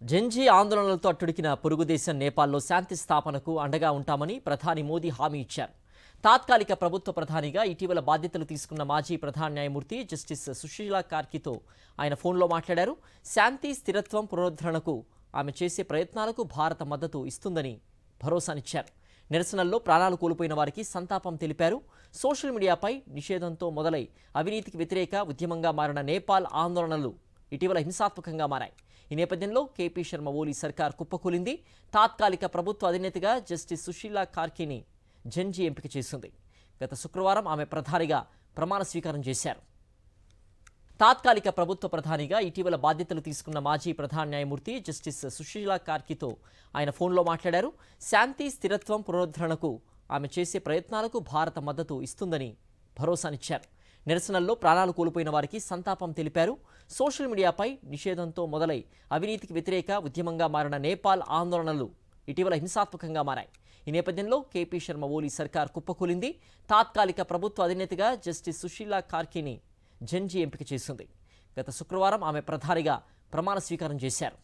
Gen Z ఆందోళనలతో అట్టుడికిన పొరుగు దేశం నేపాల్లో శాంతి స్థాపనకు అండగా ఉంటామని ప్రధాని మోదీ హామీ ఇచ్చారు. తాత్కాలిక ప్రభుత్వ ప్రధానిగా ఇటీవల బాధ్యతలు తీసుకున్న మాజీ ప్రధాన న్యాయమూర్తి జస్టిస్ సుశీలా కార్కితో ఆయన ఫోన్లో మాట్లాడారు. శాంతి, స్థిరత్వం, పునరుద్ధరణకు ఆమె చేసే ప్రయత్నాలకు భారత మద్దతు ఇస్తుందని భరోసానిచ్చారు. నిరసనల్లో ప్రాణాలు కోల్పోయిన వారికి సంతాపం తెలిపారు. సోషల్ మీడియాపై నిషేధంతో మొదలై అవినీతికి వ్యతిరేక ఉద్యమంగా మారిన నేపాల్ ఆందోళనలు ఇటీవల హింసాత్మకంగా మారాయి. ఈ నేపథ్యంలో కేపీ శర్మ ఓలీ సర్కార్ కుప్పకూలింది. తాత్కాలిక ప్రభుత్వ అధినేతగా జస్టిస్ సుశీలా కార్కిని జెన్జీ ఎంపిక చేసింది. గత శుక్రవారం ఆమె ప్రధానిగా ప్రమాణ స్వీకారం చేశారు. తాత్కాలిక ప్రభుత్వ ప్రధానిగా ఇటీవల బాధ్యతలు తీసుకున్న మాజీ ప్రధాన న్యాయమూర్తి జస్టిస్ సుశీలా కార్కితో ఆయన ఫోన్లో మాట్లాడారు. శాంతి, స్థిరత్వం, పునరుద్ధరణకు ఆమె చేసే ప్రయత్నాలకు భారత మద్దతు ఇస్తుందని భరోసానిచ్చారు. నిరసనల్లో ప్రాణాలు కోల్పోయిన వారికి సంతాపం తెలిపారు. సోషల్ మీడియాపై నిషేధంతో మొదలై అవినీతికి వ్యతిరేక ఉద్యమంగా మారిన నేపాల్ ఆందోళనలు ఇటీవల హింసాత్మకంగా మారాయి. ఈ నేపథ్యంలో కేపీ శర్మ ఓలీ సర్కార్ కుప్పకూలింది. తాత్కాలిక ప్రభుత్వ అధినేతగా జస్టిస్ సుశీలా కార్కిని జెన్జీ ఎంపిక చేసింది. గత శుక్రవారం ఆమె ప్రధానిగా ప్రమాణ స్వీకారం చేశారు.